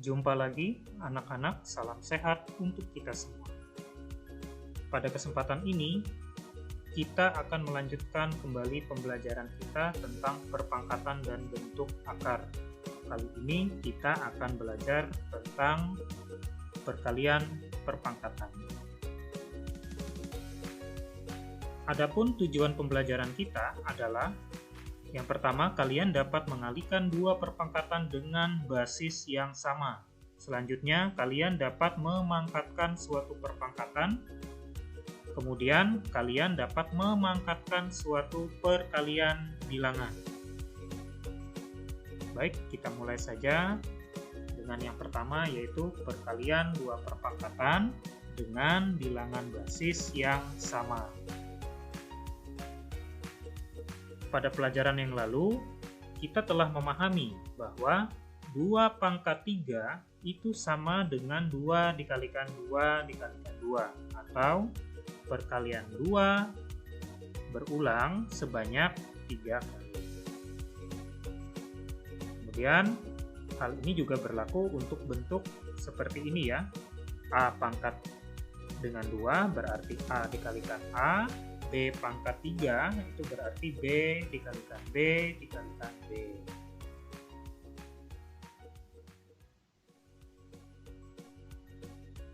Jumpa lagi anak-anak, salam sehat untuk kita semua. Pada kesempatan ini, kita akan melanjutkan kembali pembelajaran kita tentang perpangkatan dan bentuk akar. Kali ini kita akan belajar tentang perkalian perpangkatan. Adapun tujuan pembelajaran kita adalah yang pertama, kalian dapat mengalihkan dua perpangkatan dengan basis yang sama. Selanjutnya, kalian dapat memangkatkan suatu perpangkatan. Kemudian, kalian dapat memangkatkan suatu perkalian bilangan. Baik, kita mulai saja dengan yang pertama, yaitu perkalian dua perpangkatan dengan bilangan basis yang sama. Pada pelajaran yang lalu, kita telah memahami bahwa 2 pangkat 3 itu sama dengan 2 dikalikan 2 dikalikan 2, atau perkalian 2 berulang sebanyak 3 kali. Kemudian, hal ini juga berlaku untuk bentuk seperti ini ya. A pangkat dengan 2 berarti A dikalikan A. B pangkat 3 itu berarti B dikalikan B dikalikan B.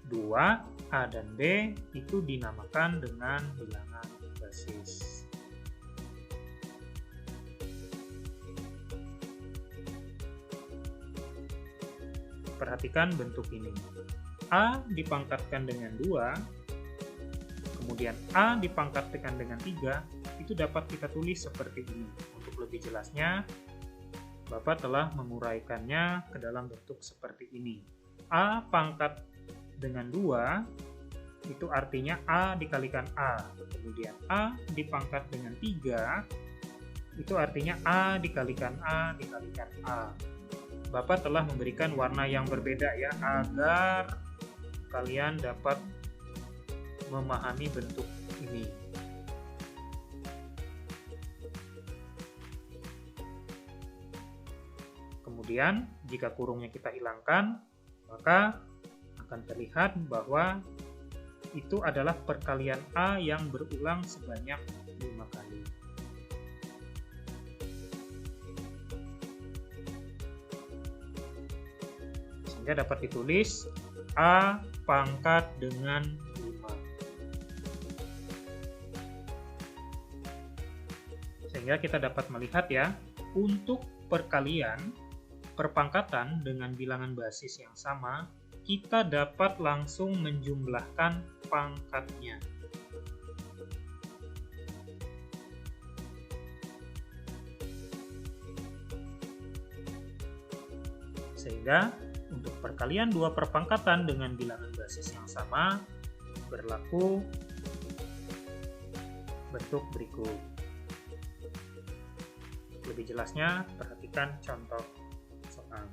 Dua A dan B itu dinamakan dengan bilangan basis. Perhatikan bentuk ini. A dipangkatkan dengan 2, kemudian A dipangkatkan dengan 3, itu dapat kita tulis seperti ini. Untuk lebih jelasnya, Bapak telah menguraikannya ke dalam bentuk seperti ini. A pangkat dengan 2, itu artinya A dikalikan A. Kemudian A dipangkat dengan 3, itu artinya A dikalikan A dikalikan A. Bapak telah memberikan warna yang berbeda ya, agar kalian dapat memahami bentuk ini. Kemudian, jika kurungnya kita hilangkan, maka akan terlihat bahwa itu adalah perkalian A yang berulang sebanyak 5 kali. Sehingga dapat ditulis A pangkat dengan 5. Sehingga kita dapat melihat ya, untuk perkalian perpangkatan dengan bilangan basis yang sama, kita dapat langsung menjumlahkan pangkatnya. Sehingga untuk perkalian dua perpangkatan dengan bilangan basis yang sama berlaku bentuk berikut. Lebih jelasnya, perhatikan contoh soal.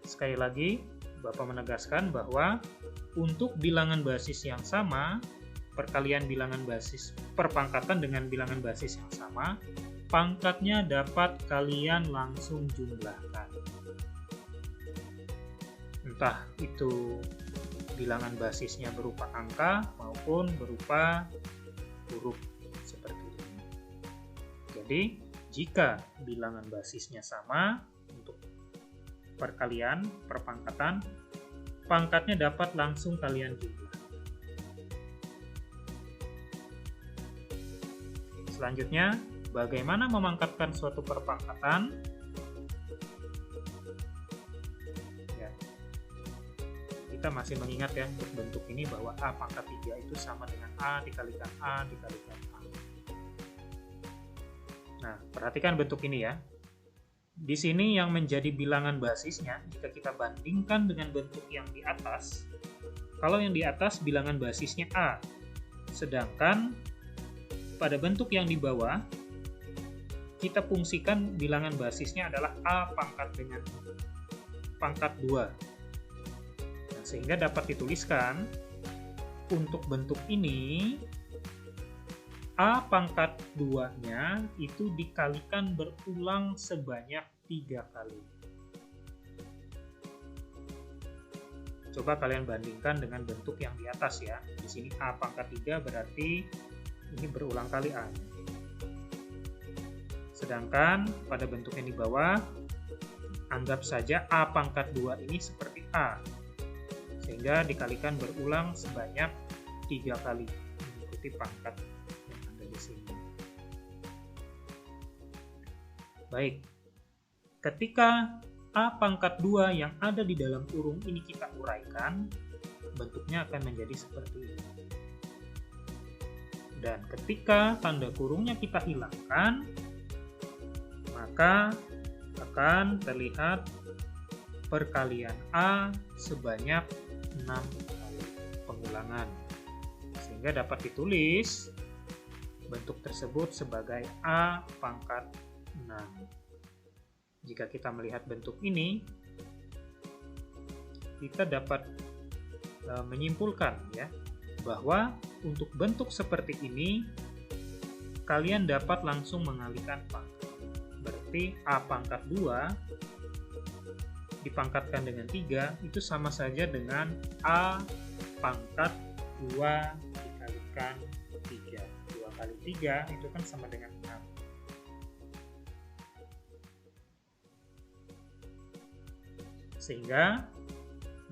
Sekali lagi, Bapak menegaskan bahwa untuk bilangan basis yang sama, perkalian bilangan basis perpangkatan dengan bilangan basis yang sama, pangkatnya dapat kalian langsung jumlahkan. Entah itu bilangan basisnya berupa angka maupun berupa huruf seperti ini. Jadi, jika bilangan basisnya sama untuk perkalian perpangkatan, pangkatnya dapat langsung kalian jumlah. Selanjutnya, bagaimana memangkatkan suatu perpangkatan? Ya, kita masih mengingat ya untuk bentuk ini bahwa A pangkat 3 itu sama dengan A dikalikan A dikalikan A. Nah, perhatikan bentuk ini ya. Di sini yang menjadi bilangan basisnya, jika kita bandingkan dengan bentuk yang di atas, kalau yang di atas bilangan basisnya A, sedangkan pada bentuk yang di bawah, kita fungsikan bilangan basisnya adalah A pangkat dengan pangkat 2. Nah, sehingga dapat dituliskan, untuk bentuk ini, A pangkat 2-nya itu dikalikan berulang sebanyak 3 kali. Coba kalian bandingkan dengan bentuk yang di atas ya. Di sini A pangkat 3 berarti ini berulang kali A. Sedangkan pada bentuk yang di bawah, anggap saja A pangkat 2 ini seperti A. Sehingga dikalikan berulang sebanyak 3 kali mengikuti pangkat yang ada di sini. Baik, ketika A pangkat 2 yang ada di dalam kurung ini kita uraikan, bentuknya akan menjadi seperti ini. Dan ketika tanda kurungnya kita hilangkan, maka akan terlihat perkalian A sebanyak 6 kali pengulangan. Sehingga dapat ditulis bentuk tersebut sebagai A pangkat 6. Jika kita melihat bentuk ini, kita dapat menyimpulkan ya bahwa untuk bentuk seperti ini kalian dapat langsung mengalihkan pangkat. Berarti A pangkat 2 dipangkatkan dengan 3 itu sama saja dengan A pangkat 2 dikalikan 3. 2 kali 3 itu kan sama dengan 6. Sehingga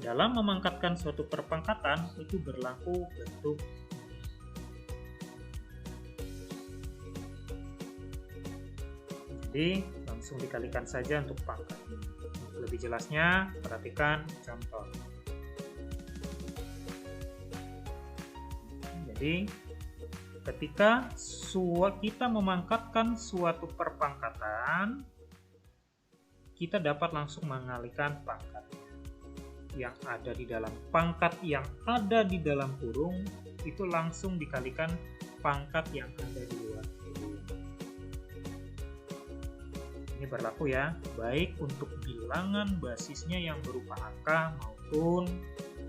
dalam memangkatkan suatu perpangkatan itu berlaku bentuk jadi langsung dikalikan saja untuk pangkat. Lebih jelasnya perhatikan contoh. Jadi ketika kita memangkatkan suatu perpangkatan, kita dapat langsung mengalihkan pangkat yang ada di dalam pangkat yang ada di dalam kurung itu langsung dikalikan pangkat yang ada di luar kurung. Ini berlaku ya, baik untuk bilangan basisnya yang berupa angka maupun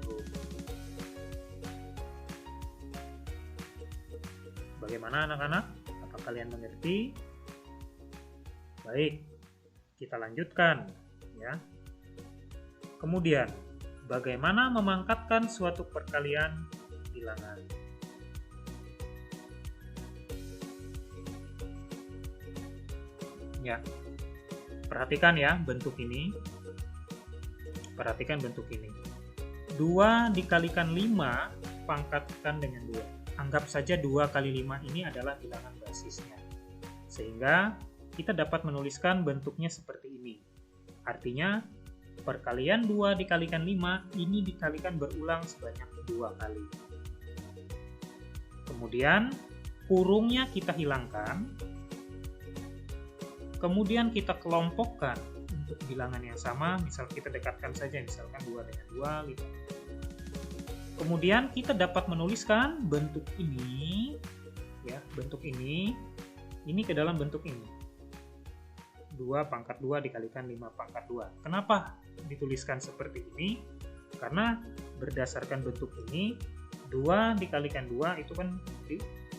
huruf. Bagaimana anak-anak? Apa kalian mengerti? Baik. Kita lanjutkan ya. Kemudian, bagaimana memangkatkan suatu perkalian bilangan? Ya. Perhatikan ya bentuk ini. Perhatikan bentuk ini. 2 dikalikan 5 pangkatkan dengan 2. Anggap saja 2 kali 5 ini adalah bilangan basisnya. Sehingga kita dapat menuliskan bentuknya seperti ini. Artinya, perkalian 2 dikalikan 5 ini dikalikan berulang sebanyak 2 kali. Kemudian, kurungnya kita hilangkan. Kemudian kita kelompokkan untuk bilangan yang sama. Misal kita dekatkan saja, misalkan 2 dengan 2, 5. Kemudian kita dapat menuliskan bentuk ini, ya, bentuk ini ke dalam bentuk ini. 2 pangkat 2 dikalikan 5 pangkat 2. Kenapa dituliskan seperti ini? Karena berdasarkan bentuk ini, 2 dikalikan 2 itu kan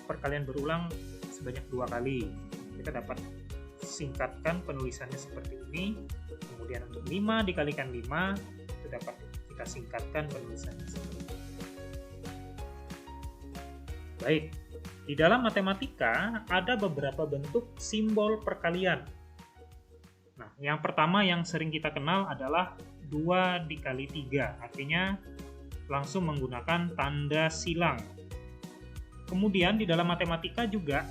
perkalian berulang sebanyak 2 kali. Kita dapat singkatkan penulisannya seperti ini. Kemudian untuk 5 dikalikan 5 itu dapat kita singkatkan penulisannya seperti ini. Baik, di dalam matematika ada beberapa bentuk simbol perkalian. Nah, yang pertama yang sering kita kenal adalah 2 dikali 3, artinya langsung menggunakan tanda silang. Kemudian di dalam matematika juga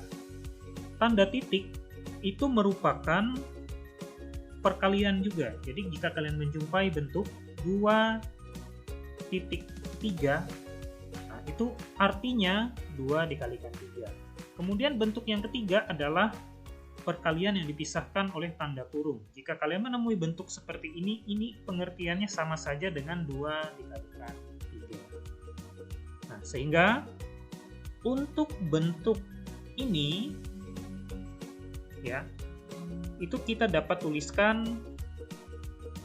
tanda titik itu merupakan perkalian juga. Jadi jika kalian menjumpai bentuk 2.3, nah itu artinya 2 dikalikan 3. Kemudian bentuk yang ketiga adalah perkalian yang dipisahkan oleh tanda kurung. Jika kalian menemui bentuk seperti ini pengertiannya sama saja dengan 2 dikalikan 3. Nah, sehingga untuk bentuk ini ya, itu kita dapat tuliskan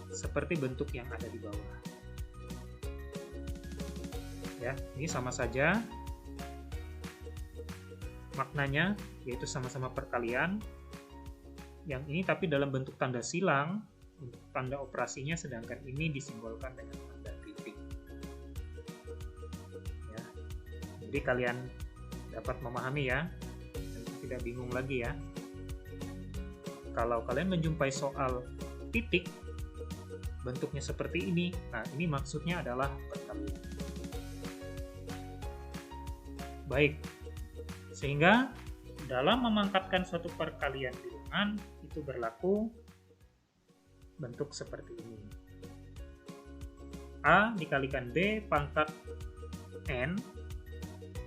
seperti bentuk yang ada di bawah. Ya, ini sama saja maknanya, yaitu sama-sama perkalian. Yang ini tapi dalam bentuk tanda silang untuk tanda operasinya, sedangkan ini disimbolkan dengan tanda titik. Ya. Jadi kalian dapat memahami ya, dan tidak bingung lagi ya. Kalau kalian menjumpai soal titik bentuknya seperti ini, nah ini maksudnya adalah perkalian. Baik, sehingga dalam memangkatkan suatu perkalian bilangan itu berlaku bentuk seperti ini. A dikalikan B pangkat N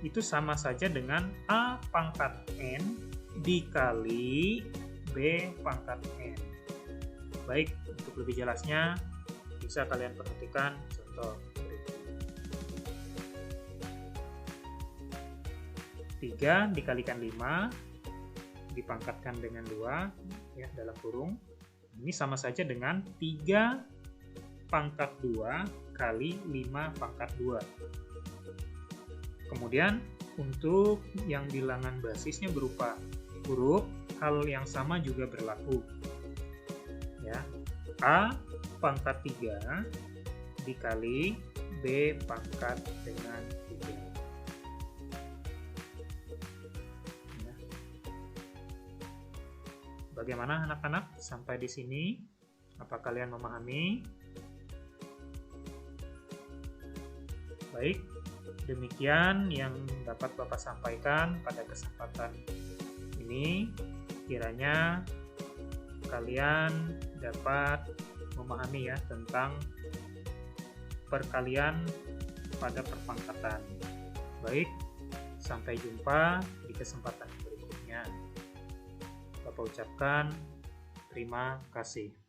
itu sama saja dengan A pangkat N dikali B pangkat N. Baik, untuk lebih jelasnya bisa kalian perhatikan contoh berikut. 3 dikalikan 5 dipangkatkan dengan 2 ya dalam kurung. Ini sama saja dengan 3 pangkat 2 kali 5 pangkat 2. Kemudian untuk yang bilangan basisnya berupa huruf, hal yang sama juga berlaku. Ya. A pangkat 3 dikali B pangkat dengan 3. Ya. Bagaimana anak-anak sampai di sini? Apa kalian memahami? Baik, demikian yang dapat Bapak sampaikan pada kesempatan ini. Kiranya kalian dapat memahami ya tentang perkalian pada perpangkatan. Baik, sampai jumpa di kesempatan berikutnya. Bapak ucapkan terima kasih.